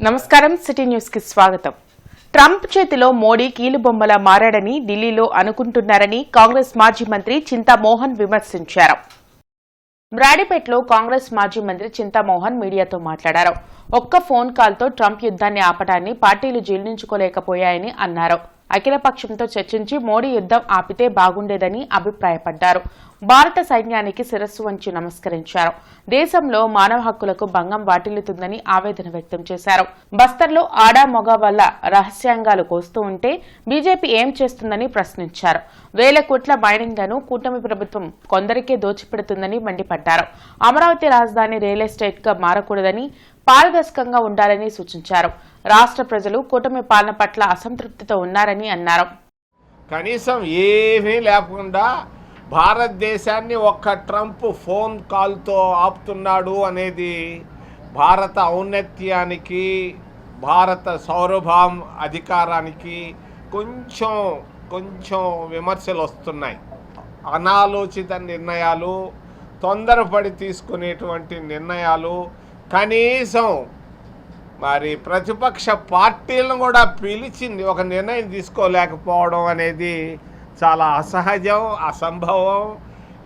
నమస్కారం city news కి స్వాగతం. ట్రంప్ చేతిలో మోడీ కీలుబొమ్మలా మారాడని ఢిల్లీలో అనుకుంటున్నారని కాంగ్రెస్ మాజీ మంత్రి చింతామోహన్ విమర్శించారు. బ్రాడీపేటలో కాంగ్రెస్ మాజీ మంత్రి చింతామోహన్ మీడియాతో మాట్లాడారు. ఒక్క ఫోన్ కాల్తో ట్రంప్ యుద్ధాన్ని ఆపడాన్ని పార్టీలు జీర్ణించుకోలేకపోయాయని అన్నారు. అఖిలపక్షంతో చర్చించి మోడీ యుద్ధం ఆపితే బాగుండేదని అభిప్రాయపడ్డారు. భారత సైన్యానికి శిరస్సు వంచి నమస్కరించారు. దేశంలో మానవ హక్కులకు భంగం వాటిల్లుతుందని ఆవేదన వ్యక్తం చేశారు. బస్తర్లో ఆడా మొగ వల్ల రహస్యాంగాలు కోస్తూ ఉంటే బీజేపీ ఏం చేస్తుందని ప్రశ్నించారు. వేల కోట్ల మైనింగ్లను కూటమి ప్రభుత్వం కొందరికే దోచిపెడుతుందని మండిపడ్డారు. అమరావతి రాజధాని రియల్ ఎస్టేట్ గా మారకూడదని, పారదర్శకంగా ఉండాలని సూచించారు. రాష్ట్ర ప్రజలు కూటమి పాలన పట్ల అసంతృప్తితో ఉన్నారని అన్నారు. కనీసం ఏమీ లేకుండా భారతదేశాన్ని ఒక్క ట్రంప్ ఫోన్ కాల్తో ఆపుతున్నాడు అనేది భారత ఔన్నత్యానికి, భారత సౌరభాం అధికారానికి కొంచెం విమర్శలు వస్తున్నాయి. అనాలోచిత నిర్ణయాలు, తొందరపడి తీసుకునేటువంటి నిర్ణయాలు, కనీసం మరి ప్రతిపక్ష పార్టీలను కూడా పిలిచింది ఒక నిర్ణయం తీసుకోలేకపోవడం అనేది చాలా అసహజం, అసంభవం.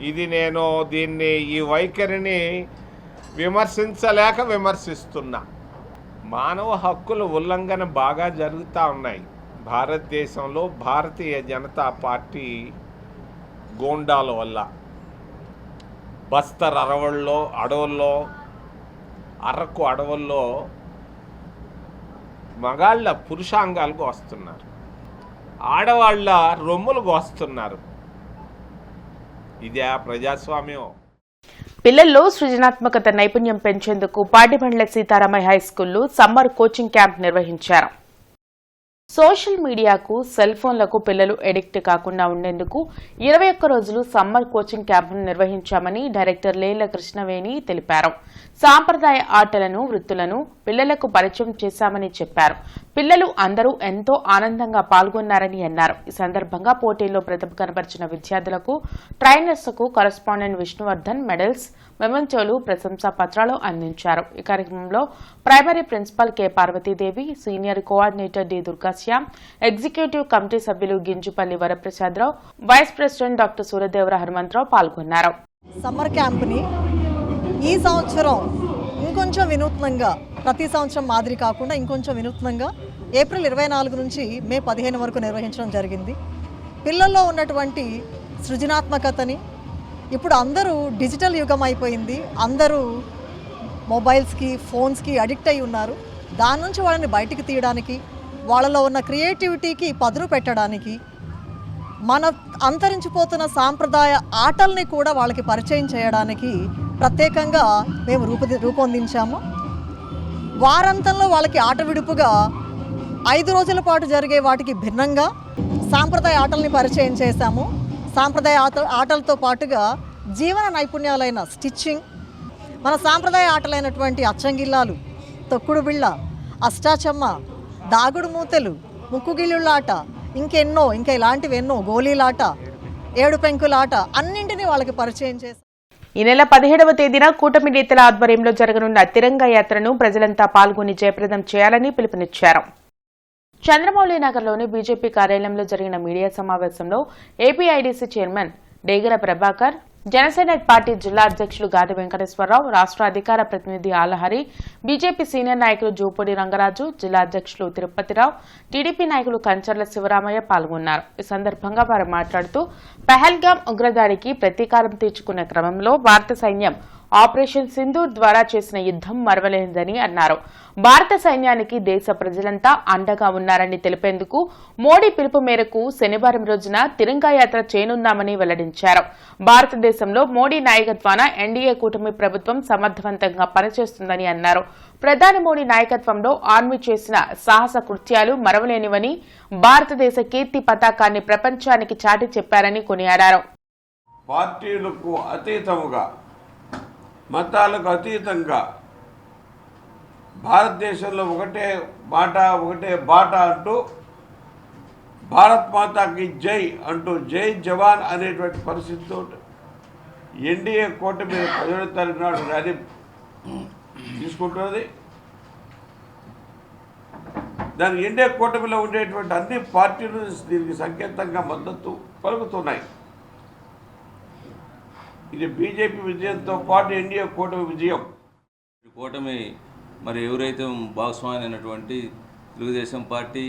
ఇది నేను ఈ వైఖరిని విమర్శిస్తున్నా. మానవ హక్కుల ఉల్లంఘన బాగా జరుగుతూ ఉన్నాయి భారతదేశంలో. భారతీయ జనతా పార్టీ గూండాల వల్ల బస్తర్ అడవుల్లో అరకు అడవుల్లో మగాళ్ళ పురుషాంగాలకు వస్తున్నారు, ఆడవాళ్ల రొమ్ములకు వస్తున్నారు. ఇదే ప్రజాస్వామ్యం. పిల్లల్లో సృజనాత్మకత నైపుణ్యం పెంచేందుకు పాటిబండ్ల సీతారామయ్య హైస్కూల్లో సమ్మర్ కోచింగ్ క్యాంప్ నిర్వహించారు. సోషల్ మీడియాకు, సెల్ ఫోన్లకు పిల్లలు ఎడిక్ట్ కాకుండా ఉండేందుకు 21 రోజులు సమ్మర్ కోచింగ్ క్యాంపును నిర్వహించామని డైరెక్టర్ లేళ్ల కృష్ణవేణి తెలిపారు. సాంప్రదాయ ఆటలను, వృత్తులను పిల్లలకు పరిచయం చేశామని చెప్పారు. పిల్లలు అందరూ ఎంతో ఆనందంగా పాల్గొన్నారని అన్నారు. ఈ సందర్భంగా పోటీల్లో ప్రతిభ కనబరిచిన విద్యార్థులకు, ట్రైనర్స్కు కరస్పాండెంట్ విష్ణువర్ధన్ మెడల్స్, మెమెంటోలు, ప్రశంసా పత్రాలు అందించారు. ఈ కార్యక్రమంలో primary principal K Parvathidevi, senior coordinator D Durgashyam, executive committee సభ్యులు Ginjupalli Varaprasadarao, vice president doctor Suryadevara Hanumantharao పాల్గొన్నారు. సమ్మర్ క్యాంప్ని ఈ సంవత్సరం ఇంకొంచెం వినూత్నంగా, ప్రతి సంవత్సరం మాదిరి కాకుండా ఇంకొంచెం వినూత్నంగా ఏప్రిల్ 24 నుంచి మే 15 వరకు నిర్వహించడం జరిగింది. పిల్లల్లో ఉన్నటువంటి సృజనాత్మకతని, ఇప్పుడు అందరూ డిజిటల్ యుగం అయిపోయింది, అందరూ మొబైల్స్కి, ఫోన్స్కి అడిక్ట్ అయి ఉన్నారు. దాని నుంచి వాళ్ళని బయటికి తీయడానికి, వాళ్ళలో ఉన్న క్రియేటివిటీకి పదును పెట్టడానికి, మన అంతరించిపోతున్న సాంప్రదాయ ఆటల్ని కూడా వాళ్ళకి పరిచయం చేయడానికి ప్రత్యేకంగా మేము రూపొందించాము. వారాంతంలో వాళ్ళకి ఆట విడుపుగా 5 రోజుల పాటు జరిగే వాటికి భిన్నంగా సాంప్రదాయ ఆటల్ని పరిచయం చేశాము. సాంప్రదాయ ఆటలతో పాటుగా జీవన నైపుణ్యాలైన స్టిచ్చింగ్, మన సాంప్రదాయ ఆటలైనటువంటి అచ్చంగిల్లాలు, తొక్కుడు బిళ్ళ, అష్టాచమ్మ, దాగుడు మూతలు, ముక్కుగిళ్ళుళ్ళాట, ఇంకా ఇలాంటివి ఎన్నో, గోళీలాట, 7 పెంకులాట, అన్నింటినీ వాళ్ళకి పరిచయం చేశాం. ఈ నెల 17వ తేదీన కూటమి నేతల ఆధ్వర్యంలో జరగనున్న తిరంగా యాత్రను ప్రజలంతా పాల్గొని జయప్రదం చేయాలని పిలుపునిచ్చారు. చంద్రమౌళి నగర్లోని బీజేపీ కార్యాలయంలో జరిగిన మీడియా సమావేశంలో APIDC chairman డేగర Prabhakar, Janasena party జిల్లా అధ్యక్షులు గాది వెంకటేశ్వరరావు, రాష్ట్ర అధికార ప్రతినిధి ఆలహరి, బీజేపీ సీనియర్ నాయకులు జూపూడి రంగరాజు, జిల్లా అధ్యక్షులు తిరుపతిరావు, టీడీపీ నాయకులు కంచర్ల శివరామయ్య పాల్గొన్నారు. ఈ సందర్భంగా వారు మాట్లాడుతూ పహల్గాం ఉగ్రదాడికి ప్రతీకారం తీర్చుకునే క్రమంలో భారత సైన్యం ఆపరేషన్ సింధూర్ ద్వారా చేసిన యుద్ధం మరవలేనిదని అన్నారు. భారత సైన్యానికి దేశ ప్రజలంతా అండగా ఉన్నారని తెలిపేందుకు మోడీ పిలుపు మేరకు శనివారం రోజున తిరంగా యాత్ర చేయనున్నామని వెల్లడించారు. భారతదేశంలో మోడీ నాయకత్వాన ఎన్డీఏ కూటమి ప్రభుత్వం సమర్థవంతంగా పనిచేస్తుందని అన్నారు. ప్రధాని మోడీ నాయకత్వంలో ఆర్మీ చేసిన సాహస కృత్యాలు మరవలేనివని, భారతదేశ కీర్తి పతాకాన్ని ప్రపంచానికి చాటి చెప్పారని కొనియాడారు. పార్టీలకు అతీతముగా, మతాలకు అతీతంగా భారతదేశంలో ఒకటే బాట అంటూ భారత్ మాతాకి జై అంటూ జై జవాన్ అనేటువంటి పరిస్థితితో ఎన్డీఏ కూటమి 17వ తారీఖు నాడు ర్యాలీ తీసుకుంటున్నది. దాని ఎన్డీఏ కూటమిలో ఉండేటువంటి అన్ని పార్టీలు దీనికి సంకేతంగా మద్దతు పలుకుతున్నాయి. ఇది బీజేపీ విజయంతో పాటు ఎన్డీఏ కూటమి విజయం. కూటమి మరి ఎవరైతే భాగస్వామి అయినటువంటి తెలుగుదేశం పార్టీ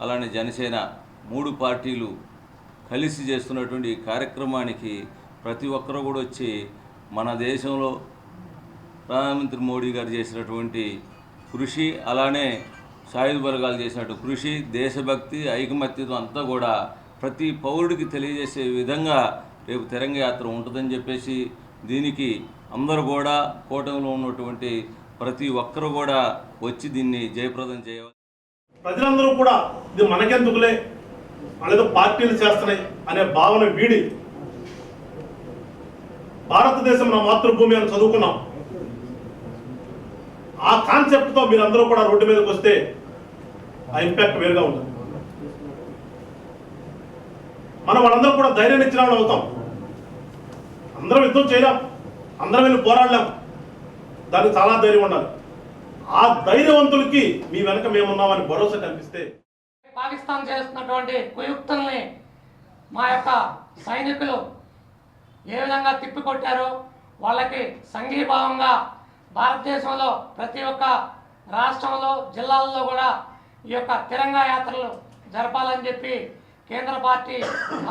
అలానే జనసేన 3 పార్టీలు కలిసి చేస్తున్నటువంటి ఈ కార్యక్రమానికి ప్రతి ఒక్కరూ కూడా వచ్చి మన దేశంలో ప్రధానమంత్రి మోడీ గారు చేసినటువంటి కృషి అలానే సాయుధ బలగాలు చేసినట్టు కృషి దేశభక్తి ఐకమత్యం అంతా కూడా ప్రతి పౌరుడికి తెలియజేసే విధంగా రేపు తిరంగ యాత్ర ఉంటుందని చెప్పేసి దీనికి అందరూ కూడా కూటమిలో ఉన్నటువంటి ప్రతి ఒక్కరూ కూడా వచ్చి దీన్ని జయప్రదం చేయాలి. ప్రజలందరూ కూడా ఇది మనకెందుకులే అనేది పార్టీలు చేస్తున్నాయి అనే భావన వీడి భారతదేశం నా మాతృభూమి అని చదువుకున్నాం. ఆ కాన్సెప్ట్తో మీరందరూ కూడా రోడ్డు మీదకి వస్తే ఆ ఇంపాక్ట్ వేరుగా ఉంటుంది. మనం వాళ్ళందరూ కూడా ధైర్యాన్ని ఇచ్చిన వాళ్ళు అవుతాం. అందరం యుద్ధం చేయలేం, అందరం వెళ్ళి పోరాడలేం. దానికి చాలా ధైర్యం ఉండాలి. ఆ ధైర్యవంతులకి మీ వెనక మేమున్నామని భరోసా కల్పిస్తే పాకిస్తాన్ చేస్తున్నటువంటి కుయుక్తుల్ని మా యొక్క సైనికులు ఏ విధంగా తిప్పికొట్టారో వాళ్ళకి సంఘీభావంగా భారతదేశంలో ప్రతి ఒక్క రాష్ట్రంలో జిల్లాల్లో కూడా ఈ యొక్క తిరంగా యాత్రలు జరపాలని చెప్పి కేంద్ర పార్టీ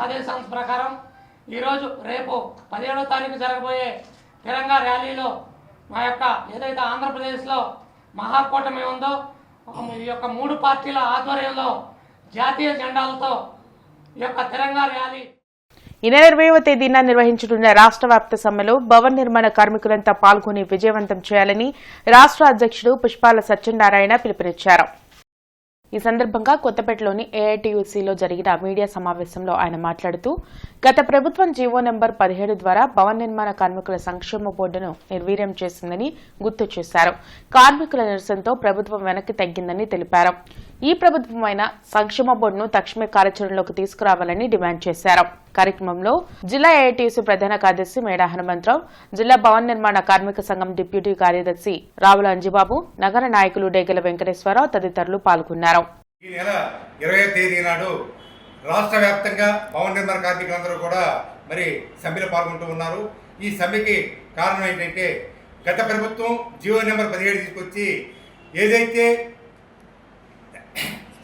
ఆదేశాల ప్రకారం ఈరోజు రేపు 17వ తారీఖు జరగబోయే తిరంగా ర్యాలీలో మా యొక్క ఏదైతే ఆంధ్రప్రదేశ్లో మహాకూటమి ఉందో ఈ యొక్క 3 పార్టీల ఆధ్వర్యంలో జాతీయ జెండాలతో ఈ యొక్క తిరంగా ర్యాలీ ఈ నెల 20వ తేదీన నిర్వహించనున్న రాష్ట్ర వ్యాప్త సమ్మెలో భవన నిర్మాణ కార్మికులంతా పాల్గొని విజయవంతం చేయాలని రాష్ట్ర అధ్యక్షుడు పుష్పాల సత్యనారాయణ పిలుపునిచ్చారు. ఈ సందర్భంగా కొత్తపేటలోని ఏఐటీయూసీలో జరిగిన మీడియా సమావేశంలో ఆయన మాట్లాడుతూ గత ప్రభుత్వం జీవో నెంబర్ 17 ద్వారా భవన నిర్మాణ కార్మికుల సంక్షేమ బోర్డును నిర్వీర్యం చేసిందని గుర్తు చేశారు. కార్మికుల నిరసనతో ప్రభుత్వం వెనక్కి తగ్గిందని తెలిపారు. ఈ ప్రభుత్వమైన సంక్షేమ బోర్డును తక్షణమే కార్యాచరణలోకి తీసుకురావాలని డిమాండ్ చేశారు. కార్యక్రమంలో జిల్లా ఏఐటీయూసీ ప్రధాన కార్యదర్శి మేడా హనుమంతరావు, జిల్లా భవన నిర్మాణ కార్మిక సంఘం డిప్యూటీ కార్యదర్శి రావుల అంజిబాబు, నగర నాయకులు డేగల వెంకటేశ్వరరావు తదితరులు పాల్గొన్నారు. ఈ నెల 20వ తేదీ నాడు రాష్ట్ర వ్యాప్తంగా భవన నిర్మాణ కార్మికులందరూ కూడా మరి సమ్మెలో పాల్గొంటూ ఉన్నారు. ఈ సమ్మెకి కారణం ఏంటంటే గత ప్రభుత్వం జీవో నెంబర్ 17 తీసుకొచ్చి ఏదైతే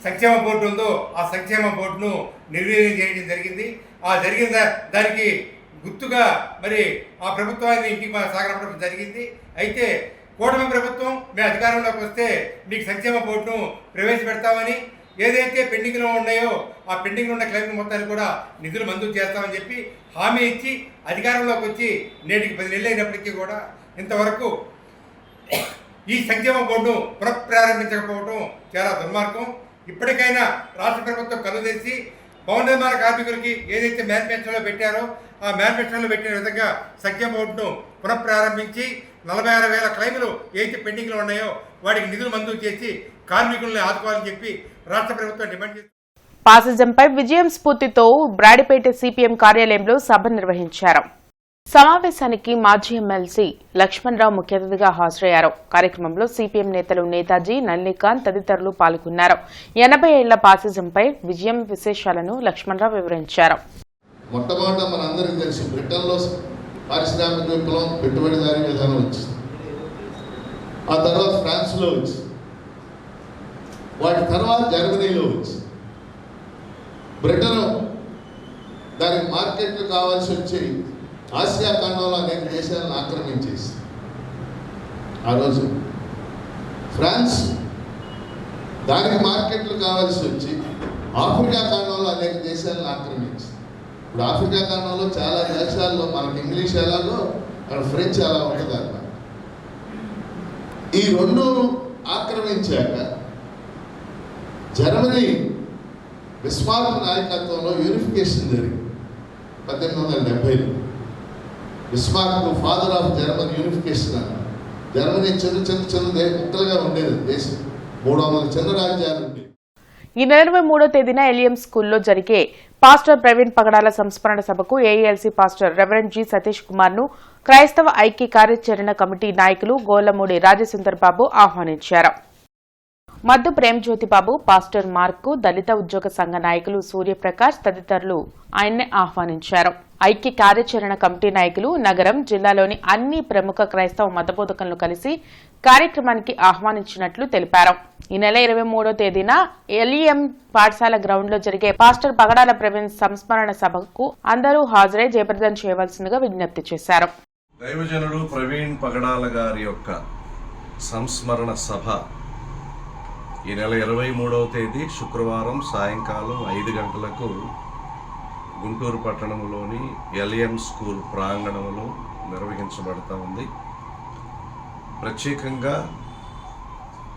సంక్షేమ బోర్డు ఉందో ఆ సంక్షేమ బోర్డును నిర్వీర్యం చేయడం జరిగింది. ఆ జరిగిన దానికి గుర్తుగా మరి ఆ ప్రభుత్వాన్ని ఇంటికి సాగనపడడం జరిగింది. అయితే కూటమి ప్రభుత్వం మేము అధికారంలోకి వస్తే మీకు సంక్షేమ బోర్డును ప్రవేశపెడతామని ఏదైతే పెండింగ్లో ఉన్నాయో ఆ పెండింగ్లో ఉన్న క్లెయిమ్ మొత్తాన్ని కూడా నిధులు మంజూరు చేస్తామని చెప్పి హామీ ఇచ్చి అధికారంలోకి వచ్చి నేటికి 10 నెలలు అయినప్పటికీ కూడా ఇంతవరకు ఈ సంక్షేమ బోర్డును పునఃప్రారంభించకపోవడం చాలా దుర్మార్గం. ఇప్పటికైనా రాష్ట్ర ప్రభుత్వం కళ్ళు తెరిచి భవన నిర్మాణ కార్మికులకి ఏదైతే మేనిఫెస్టోలో పెట్టారో ఆ మేనిఫెస్టోలో పెట్టిన విధంగా సంక్షేమ బోర్డును పునఃప్రారంభించి 46,000 క్లెయిములు ఏదైతే పెండింగ్లో ఉన్నాయో వాటికి నిధులు మంజూరు చేసి కార్మికుల్ని ఆదుకోవాలని చెప్పి రాష్ట్ర ప్రభుత్వం డిమాండ్ చేస్తుంది. ఫాసిజంపై విజయం స్ఫూర్తితో బ్రాడిపేట సిపిఎం కార్యాలయంలో సభ నిర్వహించారు. సమావేశానికి మాజీ ఎమ్మెల్సీ లక్ష్మణరావు ముఖ్య అతిథిగా హాజరయ్యారు. కార్యక్రమంలో సిపిఎం నేతలు నేతాజీ, నల్లికాంత్ తదితరులు పాల్గొన్నారు. 80 ఏళ్ల ఫాసిజంపై విజయం విశేషాలను లక్ష్మణరావు వివరించారు. మొట్టమొదట మనందరికీ తెలిసి బ్రిటన్లో పారిశ్రామిక విప్లవం పెట్టుబడిదారీ విధానం వచ్చింది. ఆ తర్వాత ఫ్రాన్స్లో వచ్చింది. వాటి తర్వాత జర్మనీలో వచ్చింది. బ్రిటన్ దానికి మార్కెట్లు కావాల్సి వచ్చి ఆసియా ఖండంలో అనేక దేశాలను ఆక్రమించేసి ఆ రోజు ఫ్రాన్స్ దానికి మార్కెట్లు కావాల్సి వచ్చి ఆఫ్రికా ఖండంలో అనేక దేశాలను ఆక్రమించింది. ఇప్పుడు ఆఫ్రికా ఖండంలో చాలా దేశాల్లో మనకి ఇంగ్లీష్ ఎలాగో అక్కడ ఫ్రెంచ్ ఎలా ఉంటుంది అన్నమాట. ఈ రెండు ఆక్రమించాక జర్మనీ బిస్మార్క్ నాయకత్వంలో యూనిఫికేషన్ జరిగింది 1870లో. Bismarck father of German unification అన్న. జర్మనీ చిన్న ముక్కలుగా ఉండేది దేశం. 300 చిన్న రాజ్యాలు ఉండేవి. ఈ నెల 23వ తేదీన ఎలియం స్కూల్లో జరిగే పాస్టర్ ప్రవీణ్ పగడాల సంస్మరణ సభకు AELC pastor reverend G Satish Kumar ను క్రైస్తవ ఐక్య కార్యాచరణ కమిటీ నాయకులు గోలమూడి రాజసుందర్ బాబు ఆహ్వానించారు. మద్దు ప్రేమ్జ్యోతిబాబు, పాస్టర్ మార్కు, దళిత ఉద్యోగ సంఘ నాయకులు సూర్యప్రకాష్ తదితరులు ఆయన్నే ఆహ్వానించారు. ఐక్య కార్యాచరణ కమిటీ నాయకులు నగరం, జిల్లాలోని అన్ని ప్రముఖ క్రైస్తవ మతబోధకులను కలిసి కార్యక్రమానికి ఆహ్వానించినట్లు తెలిపారు. ఈ నెల 23వ తేదీన ఎల్ఈఎం పాఠశాల గ్రౌండ్ లో జరిగే పాస్టర్ పగడాల ప్రవీణ్ సంస్మరణ సభకు అందరూ హాజరై జయప్రదం చేయవలసిందిగా విజ్ఞప్తి చేశారు. దైవజనుడు ప్రవీణ్ పగడాల గారి యొక్క సంస్మరణ సభ ఈ నెల 23వ తేదీ శుక్రవారం సాయంకాలం 5 గంటలకు గుంటూరు పట్టణంలోని ఎల్ఎం స్కూల్ ప్రాంగణంలో నిర్వహించబడతా ఉంది. ప్రత్యేకంగా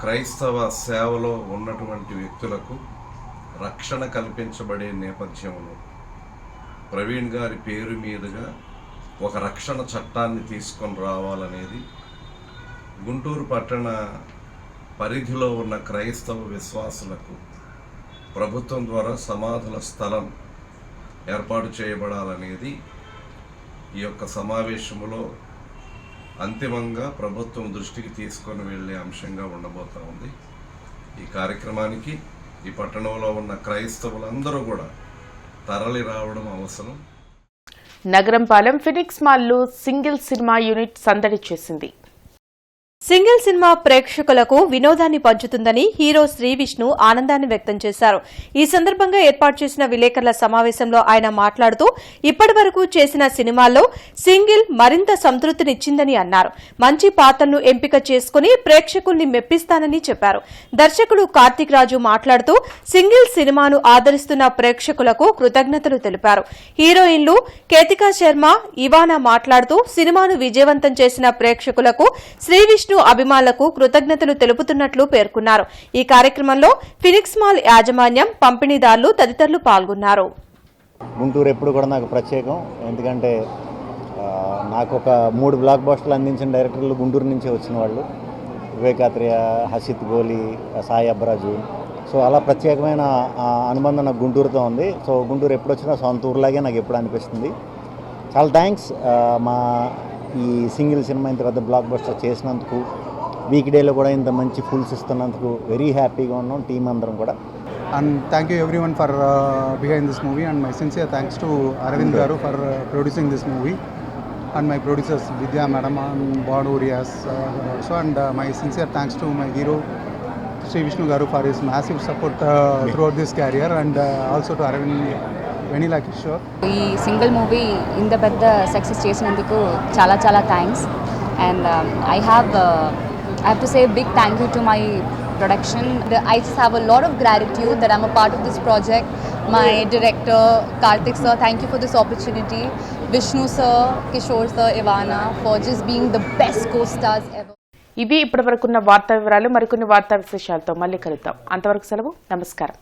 క్రైస్తవ సేవలో ఉన్నటువంటి వ్యక్తులకు రక్షణ కల్పించబడే నేపథ్యంలో ప్రవీణ్ గారి పేరు మీదుగా ఒక రక్షణ చట్టాన్ని తీసుకొని రావాలనేది గుంటూరు పట్టణ పరిధిలో ఉన్న క్రైస్తవ విశ్వాసులకు ప్రభుత్వం ద్వారా సమాధుల స్థలం ఏర్పాటు చేయబడాలనేది ఈ యొక్క సమావేశంలో అంతిమంగా ప్రభుత్వం దృష్టికి తీసుకొని వెళ్ళే అంశంగా ఉండబోతా ఉంది. ఈ కార్యక్రమానికి ఈ పట్టణంలో ఉన్న క్రైస్తవులందరూ కూడా తరలి రావడం అవసరం. నగరంపాలెం ఫినిక్స్ మాల్లో సింగిల్ సినిమా యూనిట్ సందడి చేసింది. సింగిల్ సినిమా ప్రేక్షకులకు వినోదాన్ని పంచుతుందని హీరో శ్రీవిష్ణు ఆనందాన్ని వ్యక్తం చేశారు. ఈ సందర్భంగా ఏర్పాటు చేసిన విలేకరుల సమావేశంలో ఆయన మాట్లాడుతూ ఇప్పటి వరకు చేసిన సినిమాల్లో సింగిల్ మరింత సంతృప్తినిచ్చిందని అన్నారు. మంచి పాత్రలను ఎంపిక చేసుకుని ప్రేక్షకుల్ని మెప్పిస్తానని చెప్పారు. దర్శకుడు కార్తిక్ రాజు మాట్లాడుతూ సింగిల్ సినిమాను ఆదరిస్తున్న ప్రేక్షకులకు కృతజ్ఞతలు తెలిపారు. హీరోయిన్లు కేతికా శర్మ, ఇవానా మాట్లాడుతూ సినిమాను విజయవంతం చేసిన ప్రేక్షకులకు శ్రీవిష్ణు అభిమానులకు కృతజ్ఞతలు తెలుపుతున్నట్లు పేర్కొన్నారు. ఈ కార్యక్రమంలో ఫినిక్స్ మాల్ యాజమాన్యం, పంపిణీదారులు తదితరులు పాల్గొన్నారు. గుంటూరు ఎప్పుడు కూడా నాకు ప్రత్యేకం. ఎందుకంటే నాకు ఒక 3 బ్లాక్ బస్టర్లు అందించిన డైరెక్టర్లు గుంటూరు నుంచి వచ్చిన వాళ్ళు. వివేకాత్రేయ, హసిత్ గోలి, సాయి అబ్బరాజు. సో అలా ప్రత్యేకమైన అనుబంధం నాకు గుంటూరుతో ఉంది. సో గుంటూరు ఎప్పుడు వచ్చినా సొంత ఊరులాగే నాకు ఎప్పుడు అనిపిస్తుంది. చాలా థ్యాంక్స్ మా ఈ సింగిల్ సినిమా ఇంత పెద్ద బ్లాక్ బస్టర్ చేసినందుకు, వీక్ డేలో కూడా ఇంత మంచి ఫుల్స్ ఇస్తున్నందుకు వెరీ హ్యాపీగా ఉన్నాం టీం అందరం కూడా. And thank you everyone for behind this movie, and my sincere thanks to Arvind Garu for producing this movie, and my producers Vidya Madam and Banu Rias also, and my sincere thanks to my hero Sri Vishnu Garu for his massive support throughout this career, and also to Arvind Venila Kishore. ఈ single movie ఇంత పెద్ద success చేసినందుకు చాలా చాలా thanks. And I have to say a big thank you to my production. I just have a lot of gratitude that I'm a part of this project. My director Karthik sir, thank you for this opportunity. Vishnu sir, Kishore sir, Ivana for just being the best co-stars ever. ఇవి ఇప్పటివరకున్న వార్తా వివరాలు. మరికొన్ని వార్తా విశేషాలతో మళ్ళీ కలుద్దాం. అంతవరకు సెలవు. నమస్కారం.